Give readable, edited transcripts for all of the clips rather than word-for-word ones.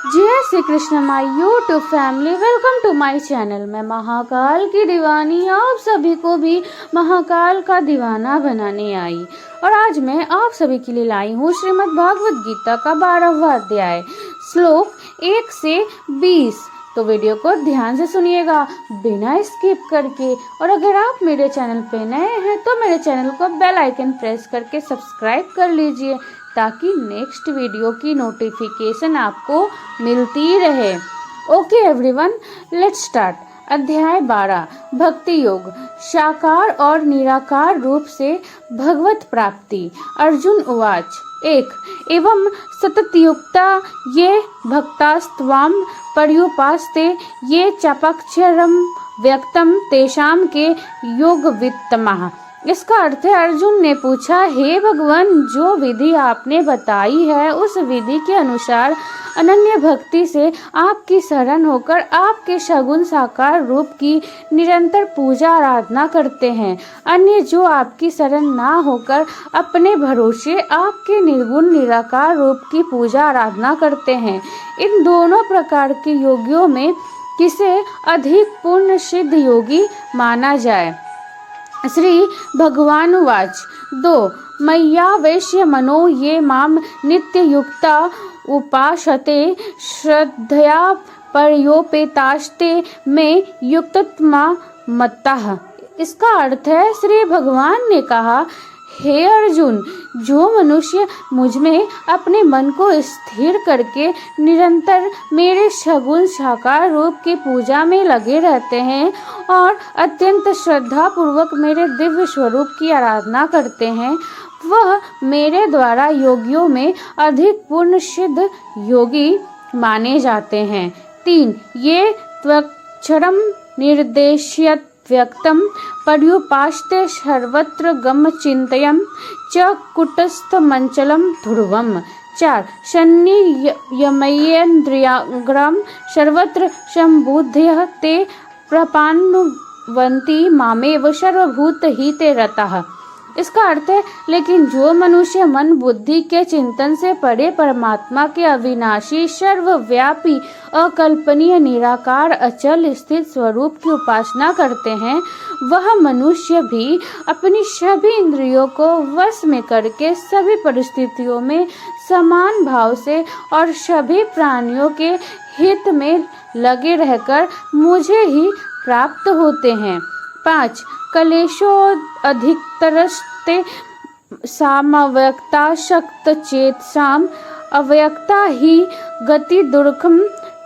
जय Shri Krishna my YouTube family, welcome to my channel. मैं महाकाल की दीवानी आप सभी को भी महाकाल का दीवाना बनाने आई और आज मैं आप सभी के लिए लाई हूँ श्रीमद् भागवत गीता का 12वां अध्याय श्लोक 1 से 20। तो वीडियो को ध्यान से सुनिएगा बिना स्किप करके। और अगर आप मेरे चैनल पे नए हैं तो मेरे चैनल को बेल आइकन प्रेस करके सब्सक्राइब कर लीजिए ताकि नेक्स्ट वीडियो की नोटिफिकेशन आपको मिलती रहे। Okay everyone, let's start. अध्याय 12 भक्ति योग, साकार और निराकार रूप से भगवत प्राप्ति। अर्जुन उवाच 1 एवं सततयुक्ता ये भक्तास्त्वाम पर्युपास्ते ये चापक्षरम व्यक्तम तेषाम के योग वित्तमः। इसका अर्थ है, अर्जुन ने पूछा, हे भगवान, जो विधि आपने बताई है उस विधि के अनुसार अनन्य भक्ति से आपकी शरण होकर आपके सगुण साकार रूप की निरंतर पूजा आराधना करते हैं। अन्य जो आपकी शरण ना होकर अपने भरोसे आपके निर्गुण निराकार रूप की पूजा आराधना करते हैं, इन दोनों प्रकार के योगियों में किसे अधिक पूर्ण सिद्ध योगी माना जाए। श्री भगवानुवाच 2 मय्यावेश्य मनो ये माम नित्ययुक्ता उपासते श्रद्धया पर्योपेतास्ते में युक्तत्मा मत्तः। इसका अर्थ है, श्री भगवान ने कहा, हे अर्जुन, जो मनुष्य मुझ में अपने मन को स्थिर करके निरंतर मेरे सगुण साकार रूप की पूजा में लगे रहते हैं और अत्यंत श्रद्धा पूर्वक मेरे दिव्य स्वरूप की आराधना करते हैं, वह मेरे द्वारा योगियों में अधिक पूर्ण सिद्ध योगी माने जाते हैं। 3 ये त्वक्षरम निर्देश्यत व्यक्तम पर्युपास्ते सर्वत्र गम चिंतयम च कुटस्थ मंचलम ध्रुवम। 4 संनियमयेन्द्रियाग्रम सर्वत्र संबुध्य ते प्रपान्नुवन्ति मामेव सर्वभूत हिते रतः। इसका अर्थ है, लेकिन जो मनुष्य मन बुद्धि के चिंतन से परे परमात्मा के अविनाशी सर्वव्यापी अकल्पनीय निराकार अचल स्थित स्वरूप की उपासना करते हैं, वह मनुष्य भी अपनी सभी इंद्रियों को वश में करके सभी परिस्थितियों में समान भाव से और सभी प्राणियों के हित में लगे रहकर मुझे ही प्राप्त होते हैं। 5 कलेशोऽधिकतरस्ते सामव्यक्ता शक्त चेतसाम अव्यक्ता ही गति दुर्गम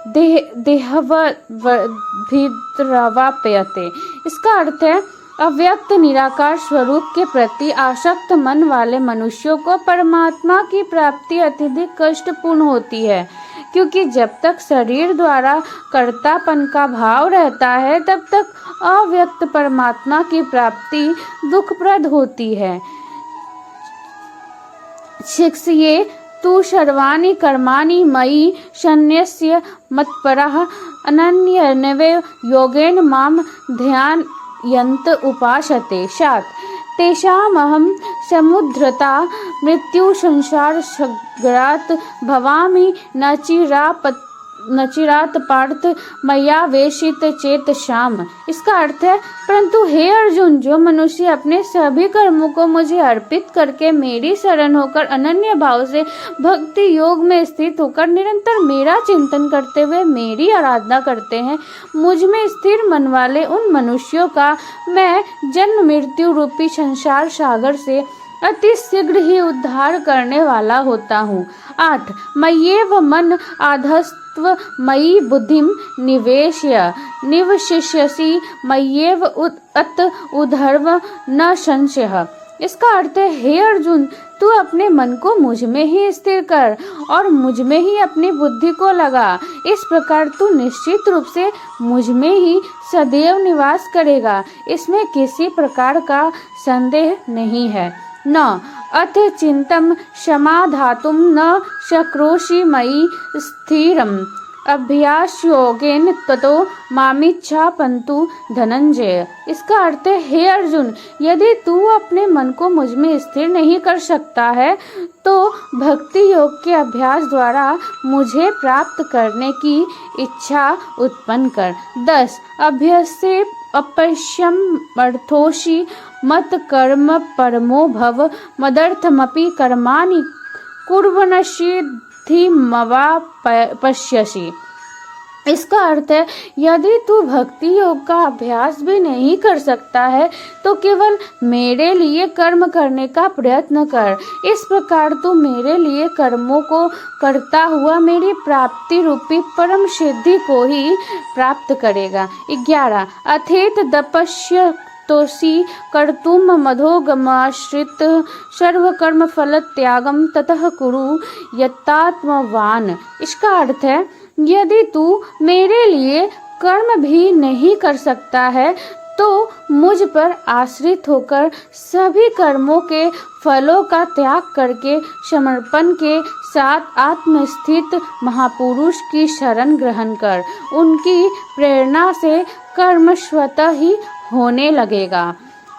देहवद्भिर्वाप्यते। इसका अर्थ है, अव्यक्त निराकार स्वरूप के प्रति आसक्त मन वाले मनुष्यों को परमात्मा की प्राप्ति अत्यधिक कष्टपूर्ण होती है, क्योंकि जब तक शरीर द्वारा कर्तापन का भाव रहता है तब तक अव्यक्त परमात्मा की प्राप्ति दुखप्रद होती है। 6 ये तु सर्वाणि कर्माणि मयि सन्न्यस्य मत्परः अनन्येनैव योगेन मां ध्यायन्त उपासते। 7 तेषामहं समुद्धृता मृत्यु संसार सागरात् भवामि नचिरात पार्थ मया वेशित चेतसाम। इसका अर्थ है, परंतु हे अर्जुन, जो मनुष्य अपने सभी कर्मों को मुझे अर्पित करके मेरी शरण होकर अनन्य भाव से भक्ति योग में स्थित होकर निरंतर मेरा चिंतन करते हुए मेरी आराधना करते हैं, मुझ में स्थिर मन वाले उन मनुष्यों का मैं जन्म मृत्यु रूपी संसार सागर से अति शीघ्र ही उद्धार करने वाला होता हूँ। 8 मय्येव मन आधस्त्व मयि बुद्धिम निवेश्य निवशिष्यसि मय्येव अत उद्धर्व न संशयः। इसका अर्थ है, हे अर्जुन, तू अपने मन को मुझ में ही स्थिर कर और मुझ में ही अपनी बुद्धि को लगा। इस प्रकार तू निश्चित रूप से मुझ में ही सदैव निवास करेगा, इसमें किसी प्रकार का संदेह नहीं है। न अथ चिंतम समाधातुम न शक्रोषि मयि स्थिरम अभ्यास योगेन ततो मामिच्छापन्तु धनंजय। इसका अर्थ है, हे अर्जुन, यदि तू अपने मन को मुझ में स्थिर नहीं कर सकता है तो भक्ति योग के अभ्यास द्वारा मुझे प्राप्त करने की इच्छा उत्पन्न कर। 10 अभ्यसे अपश्यम अर्थोषि मत कर्म परमो भव मदर्थमपि कर्माणि कुर्वन्नसिद्धिमवा पश्यसि। इसका अर्थ है, यदि तू भक्ति योग का अभ्यास भी नहीं कर सकता है तो केवल मेरे लिए कर्म करने का प्रयत्न कर। इस प्रकार तू मेरे लिए कर्मों को करता हुआ मेरी प्राप्ति रूपी परम सिद्धि को ही प्राप्त करेगा। 11 अथेत दपश्य तोसी कर्तुम मधोगमाश्रित सर्वकर्म फल त्यागम ततः कुरु यत्तात्मवान। इसका अर्थ है, यदि तू मेरे लिए कर्म भी नहीं कर सकता है तो मुझ पर आश्रित होकर सभी कर्मों के फलों का त्याग करके समर्पण के साथ आत्मस्थित महापुरुष की शरण ग्रहण कर। उनकी प्रेरणा से कर्म स्वतः ही होने लगेगा।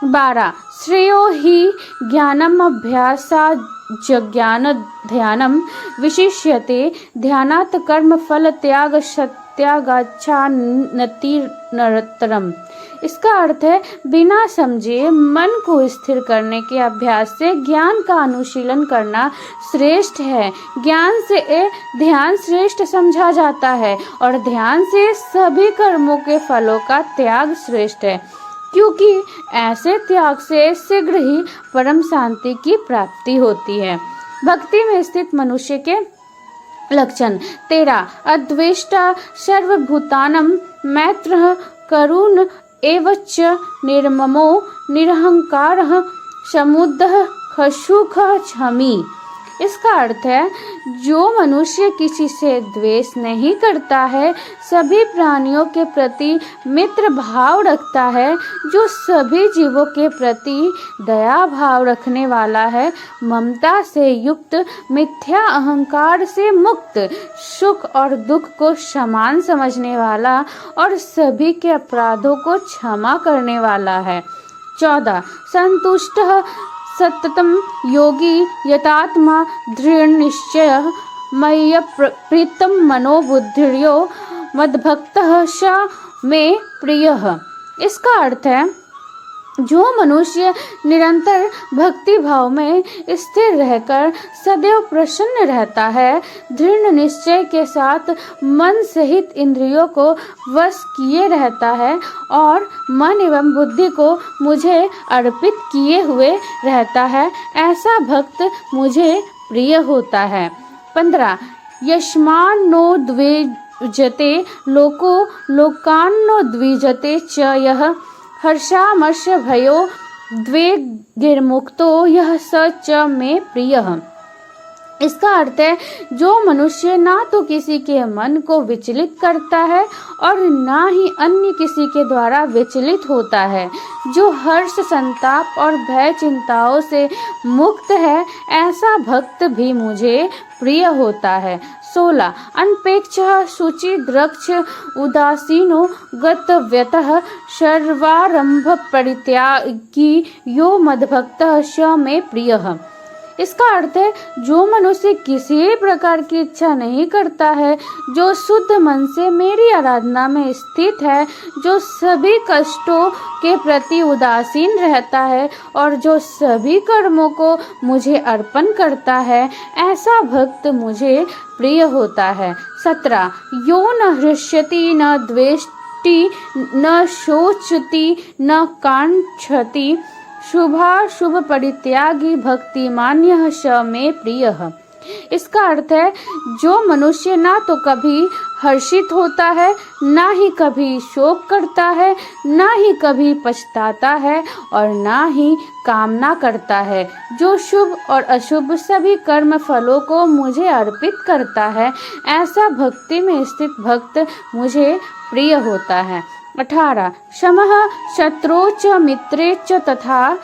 12 श्रेयो हि ज्ञानम अभ्यासा ज्ञान ध्यानम विशिष्यते ध्यानात् कर्म फल त्याग सत्यागाच्छानतिरतरम। इसका अर्थ है, बिना समझे मन को स्थिर करने के अभ्यास से ज्ञान का अनुशीलन करना श्रेष्ठ है। ज्ञान से ध्यान श्रेष्ठ समझा जाता है और ध्यान से सभी कर्मों के फलों का त्याग श्रेष्ठ है, क्योंकि ऐसे त्याग से शीघ्र ही परम शांति की प्राप्ति होती है। भक्ति में स्थित मनुष्य के लक्षण। 13 अद्वेष्टा सर्वभूतानां मैत्रः करुण एवच निर्ममो निरहंकारः समुद्धः खशुखः क्षमी। इसका अर्थ है, जो मनुष्य किसी से द्वेष नहीं करता है, सभी प्राणियों के प्रति मित्र भाव रखता है, जो सभी जीवों के प्रति दया भाव रखने वाला है, ममता से युक्त, मिथ्या अहंकार से मुक्त, सुख और दुख को समान समझने वाला और सभी के अपराधों को क्षमा करने वाला है। 14 संतुष्टः सततम योगी यतात्मा दृढ़ निश्चय मय्य प्रीतम मनोबुद्धिर्यो मद्भक्तः स मे प्रियः। इसका अर्थ है, जो मनुष्य निरंतर भक्ति भाव में स्थिर रहकर सदैव प्रसन्न रहता है, दृढ़ निश्चय के साथ मन सहित इंद्रियों को वश किए रहता है और मन एवं बुद्धि को मुझे अर्पित किए हुए रहता है, ऐसा भक्त मुझे प्रिय होता है। 15 यस्मान्नो द्विजते लोको लोकान्नो द्विजते च यः हर्षामर्ष भयो द्वेगैर्मुक्तो यह स च मे प्रियः। इसका अर्थ है, जो मनुष्य ना तो किसी के मन को विचलित करता है और ना ही अन्य किसी के द्वारा विचलित होता है, जो हर्ष संताप और भय चिंताओं से मुक्त है, ऐसा भक्त भी मुझे प्रिय होता है। 16 अनपेक्षः शुचि द्रक्ष उदासीनो गतव्यतः सर्वारंभ परित्यागी यो मद्भक्तः स मे प्रियः। इसका अर्थ है, जो मनुष्य किसी प्रकार की इच्छा नहीं करता है, जो शुद्ध मन से मेरी आराधना में स्थित है, जो सभी कष्टों के प्रति उदासीन रहता है और जो सभी कर्मों को मुझे अर्पण करता है, ऐसा भक्त मुझे प्रिय होता है। 17 यो न हृष्यति न द्वेष्टि न शोचति न कांक्षति शुभाशुभ परित्यागी भक्तिमान्यः स मे प्रियः। इसका अर्थ है, जो मनुष्य ना तो कभी हर्षित होता है, ना ही कभी शोक करता है, ना ही कभी पछताता है और ना ही कामना करता है, जो शुभ और अशुभ सभी कर्म फलों को मुझे अर्पित करता है, ऐसा भक्ति में स्थित भक्त मुझे प्रिय होता है। 18 शमः शत्रो च मित्रे च तथा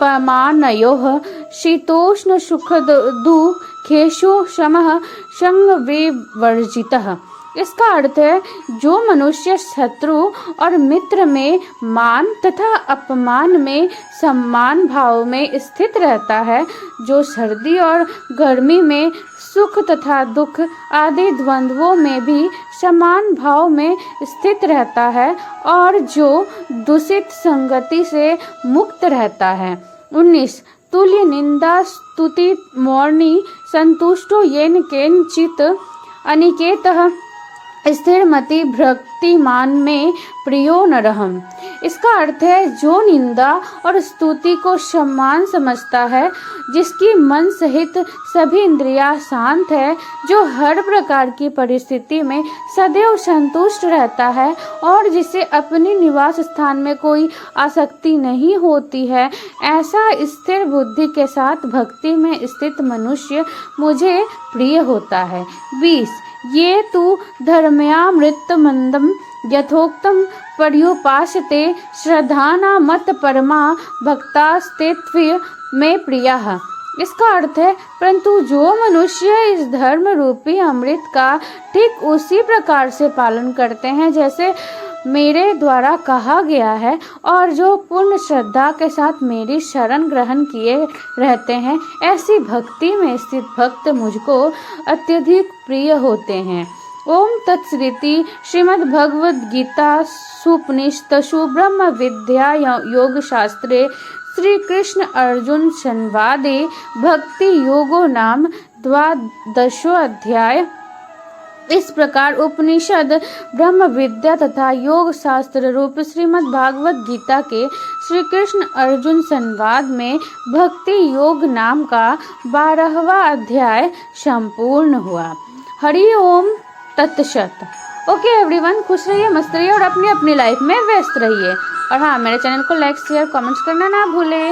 पमानयोः शीतोष्ण सुख दुखेषु शमः संगविवर्जितः। इसका अर्थ है जो मनुष्य शत्रु और मित्र में मान तथा अपमान में सम्मान भाव में स्थित रहता है, जो सर्दी और गर्मी में सुख तथा दुख आदि द्वंद्वों में भी समान भाव में स्थित रहता है और जो दूषित संगति से मुक्त रहता है। 19 तुल्य निंदा स्तुति मौर्णी संतुष्टो येन केनचित् अनिकेतः स्थिरमति भक्तिमान में प्रियो नरहम्। इसका अर्थ है जो निंदा और स्तुति को सम्मान समझता है, जिसकी मन सहित सभी इंद्रियां शांत है, जो हर प्रकार की परिस्थिति में सदैव संतुष्ट रहता है और जिसे अपने निवास स्थान में कोई आसक्ति नहीं होती है, ऐसा स्थिर बुद्धि के साथ भक्ति में स्थित मनुष्य मुझे प्रिय होता है। 20 ये तु धर्म्यामृत मंदम यथोक्तम पर्युपासते श्रद्धाना मत परमा भक्तास्तेत्व में प्रियः। इसका अर्थ है परंतु जो मनुष्य इस धर्म रूपी अमृत का ठीक उसी प्रकार से पालन करते हैं जैसे मेरे द्वारा कहा गया है और जो पूर्ण श्रद्धा के साथ मेरी शरण ग्रहण किए रहते हैं, ऐसी भक्ति में स्थित भक्त मुझको अत्यधिक प्रिय होते हैं। ओम तत्सदिति श्रीमद् भगवद गीता सुपनिषत्सु ब्रह्म विद्या योग शास्त्रे श्री कृष्ण अर्जुन संवादे भक्ति योगो नाम 12वां अध्याय। इस प्रकार उपनिषद ब्रह्म विद्या तथा योग शास्त्र रूप श्रीमद् भागवत गीता के श्री कृष्ण अर्जुन संवाद में भक्ति योग नाम का 12वां अध्याय संपूर्ण हुआ। हरि ओम तत्सत। ओके एवरीवन, खुश रहिए, मस्त रहिए और अपनी अपनी लाइफ में व्यस्त रहिए। और हाँ, मेरे चैनल को लाइक शेयर कमेंट्स करना ना भूले।